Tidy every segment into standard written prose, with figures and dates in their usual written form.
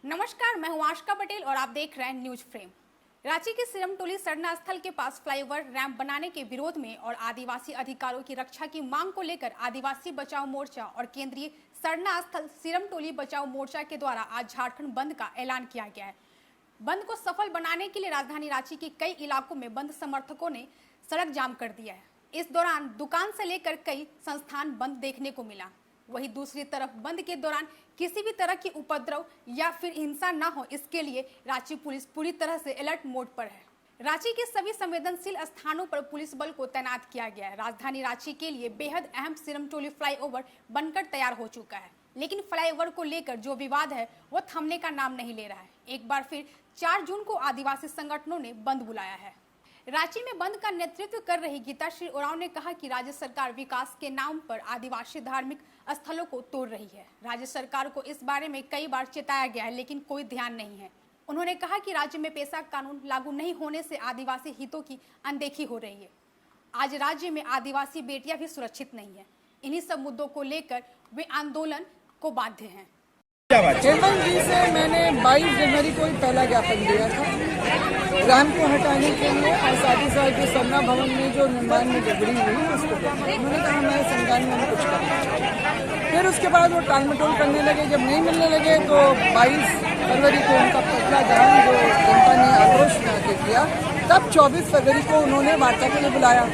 नमस्कार, मैं हूं आशका पटेल और आप देख रहे हैं न्यूज फ्रेम। रांची के सिरमटोली सरना स्थल के पास फ्लाईओवर रैंप बनाने के विरोध में और आदिवासी अधिकारों की रक्षा की मांग को लेकर आदिवासी बचाओ मोर्चा और केंद्रीय सरना स्थल सिरमटोली बचाओ मोर्चा के द्वारा आज झारखंड बंद का ऐलान किया गया है। बंद को सफल बनाने के लिए राजधानी रांची के कई इलाकों में बंद समर्थकों ने सड़क जाम कर दिया है। इस दौरान दुकान से लेकर कई संस्थान बंद देखने को मिला। वहीं दूसरी तरफ बंद के दौरान किसी भी तरह की उपद्रव या फिर हिंसा न हो, इसके लिए रांची पुलिस पूरी तरह से अलर्ट मोड पर है। रांची के सभी संवेदनशील स्थानों पर पुलिस बल को तैनात किया गया है। राजधानी रांची के लिए बेहद अहम सिरमटोली फ्लाईओवर बनकर तैयार हो चुका है, लेकिन फ्लाईओवर को लेकर जो विवाद है वो थमने का नाम नहीं ले रहा है। एक बार फिर 4 जून को आदिवासी संगठनों ने बंद बुलाया है। रांची में बंद का नेतृत्व कर रही गीताश्री उरांव ने कहा कि राज्य सरकार विकास के नाम पर आदिवासी धार्मिक स्थलों को तोड़ रही है। राज्य सरकार को इस बारे में कई बार चेताया गया है, लेकिन कोई ध्यान नहीं है। उन्होंने कहा कि राज्य में पेशा कानून लागू नहीं होने से आदिवासी हितों की अनदेखी हो रही है। आज राज्य में आदिवासी बेटियां भी सुरक्षित नहीं है। इन्हीं सब मुद्दों को लेकर वे आंदोलन को बाध्य हैं। हेमंत जी से मैंने 22 जनवरी को ही पहला ज्ञापन दिया था रैंप को हटाने के लिए और साथ ही साथ जो सरना भवन में जो निर्माण में गड़बड़ी हुई उसको उन्होंने कहा हमारे संज्ञान में कुछ करना। फिर उसके बाद वो टालमटोल करने लगे। जब नहीं मिलने लगे तो 22 फरवरी को उनका पतला दहन जो जनता ने आक्रोश में आके किया, तब 24 फरवरी को उन्होंने वार्ता के लिए बुलाया।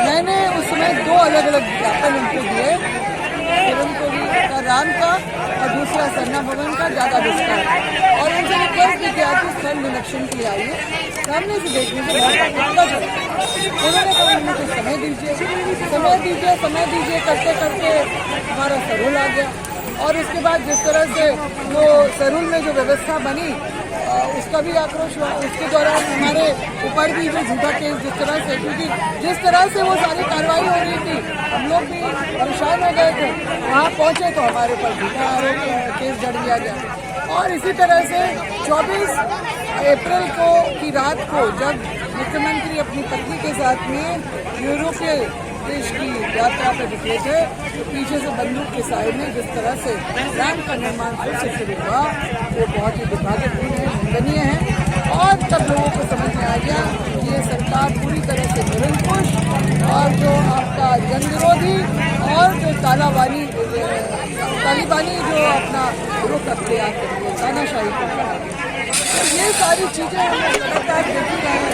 मैंने उस समय 2 अलग अलग ज्ञापन उनको दिए, राम का और दूसरा सरना भवन का ज्यादा विस्तार, और उनसे रिक्वेस्ट भी किया कि स्थल निरीक्षण के लिए आइए, सामने से देखने से उन्होंने कहा मुझे समय दीजिए करते करते हमारा सरूल आ गया। और उसके बाद जिस तरह से वो सरूल में जो व्यवस्था बनी उसका भी आक्रोश हुआ। उसके दौरान हमारे ऊपर भी जो झूठा केस जिस तरह से, क्योंकि जिस तरह से वो सारी कार्रवाई हो रही थी हम लोग भी परेशान हो गए थे। वहाँ पहुँचे तो हमारे ऊपर झूठा आरोप केस जड़ दिया गया। और इसी तरह से 24 अप्रैल को की रात को जब मुख्यमंत्री अपनी पत्नी के साथ में यूरोपीय देश की यात्रा पर निकले थे तो पीछे से बंदूक के साइड में जिस तरह से रैंप का निर्माण फिर से शुरू हुआ वो बहुत ही दुर्भाग्यपूर्ण है, निंदनीय है। और तब लोगों को समझ में आ गया कि ये सरकार पूरी तरह से निरंकुश और जो आपका जन विरोधी और जो तालिबानी जो अपना रुख अख्तियार करती है, तानाशाही करती है। तो ये सारी चीजें हम लगातार देखी रहे हैं।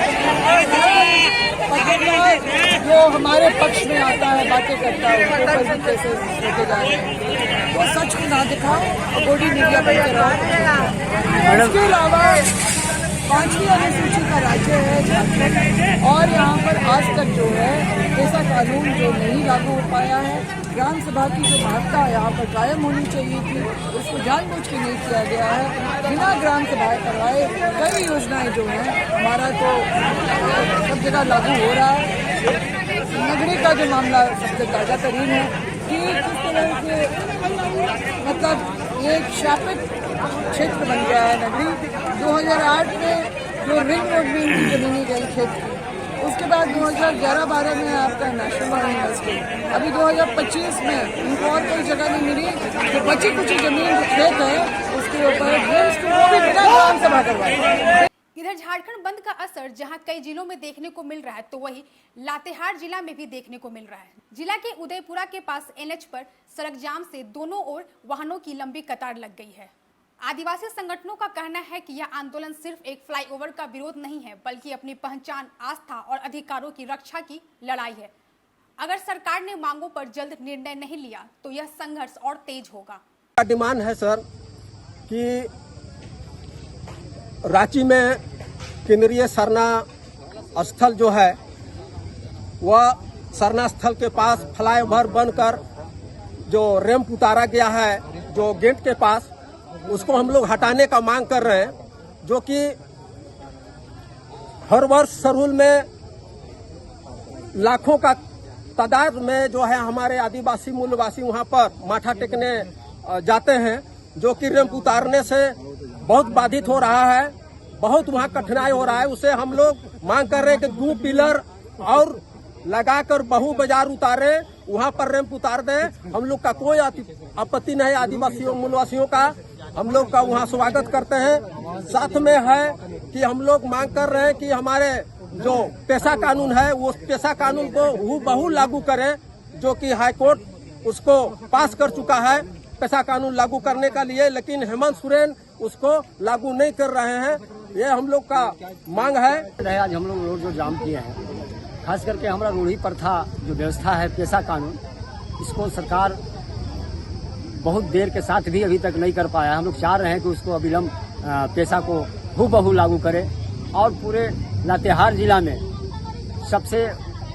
जो हमारे पक्ष में आता है बातें करता है उसके ऊपर भी कैसे लेके जा रहे हैं, वो सच को ना दिखाओ और बॉडी मीडिया बन के रहो। इसके अलावा 5वीं अनुसूची का राज्य है झारखंड, और यहाँ पर आज तक जो है ऐसा कानून जो नहीं लागू हो पाया है। ग्राम सभा की जो महत्ता यहाँ पर कायम होनी चाहिए थी उसको जानबूझ के नहीं किया गया है। बिना ग्राम सभाएं करवाए कई योजनाएं जो हैं हमारा तो सब जगह लागू हो रहा है। नगरी का जो मामला सबसे ताज़ा तरीन है कि किस तरह से मतलब एक शापित क्षेत्र बन गया है नगरी। 2008 में जो रिंग रोड में इनकी जमीनी गई क्षेत्र, उसके बाद 2011-12 में आपका नेशनल यूनिवर्सिटी, अभी 2025 में इनको और कोई जगह नहीं मिली। जो बची कुछ जमीन जो खेत है उसके ऊपर वो भी बिना ग्राम सभा करवाए। इधर झारखंड बंद का असर जहां कई जिलों में देखने को मिल रहा है तो वहीं लातेहार जिला में भी देखने को मिल रहा है। जिला के उदयपुरा के पास NH पर सड़क जाम से दोनों ओर वाहनों की लंबी कतार लग गई है। आदिवासी संगठनों का कहना है कि यह आंदोलन सिर्फ एक फ्लाईओवर का विरोध नहीं है, बल्कि अपनी पहचान, आस्था और अधिकारों की रक्षा की लड़ाई है। अगर सरकार ने मांगों पर जल्द निर्णय नहीं लिया तो यह संघर्ष और तेज होगा। डिमांड है सर कि रांची में केंद्रीय सरना स्थल जो है वह सरना स्थल के पास फ्लाईओवर बनकर जो रैंप उतारा गया है जो गेट के पास, उसको हम लोग हटाने का मांग कर रहे हैं। जो कि हर वर्ष सरूल में लाखों का तादाद में जो है हमारे आदिवासी मूलवासी वहां पर माथा टेकने जाते हैं, जो कि रैंप उतारने से बहुत बाधित हो रहा है, बहुत वहां कठिनाई हो रहा है। उसे हम लोग मांग कर रहे हैं कि 2 पिलर और लगाकर बहु बाजार उतारे, वहां पर रैंप उतार दें। हम लोग का कोई आपत्ति नहीं, आदिवासियों मूलवासियों का हम लोग का वहाँ स्वागत करते हैं। साथ में है कि हम लोग मांग कर रहे हैं कि हमारे जो पेशा कानून है वो पेशा कानून को हूबहू लागू करें, जो कि हाई कोर्ट उसको पास कर चुका है पेशा कानून लागू करने का लिए, लेकिन हेमंत सोरेन उसको लागू नहीं कर रहे हैं। ये हम लोग का मांग है। आज हम लोग रोड जो जाम किए हैं, खास करके हमारा रूढ़ी प्रथा जो व्यवस्था है पेशा कानून, इसको सरकार बहुत देर के साथ भी अभी तक नहीं कर पाया। हम लोग चाह रहे हैं कि उसको अविलंब पेशा को हूबहू लागू करे। और पूरे लातेहार जिला में सबसे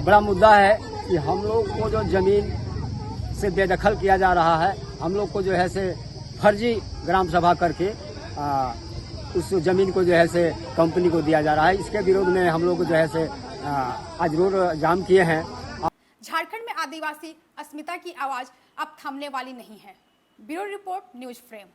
बड़ा मुद्दा है कि हम लोग को जो जमीन से बेदखल किया जा रहा है, हम लोग को जो है से फर्जी ग्राम सभा करके उस जमीन को जो है से कंपनी को दिया जा रहा है। इसके विरोध में हम लोग जो है से आज रोड जाम किए हैं। झारखंड में आदिवासी अस्मिता की आवाज अब थमने वाली नहीं है। Bureau report, news frame.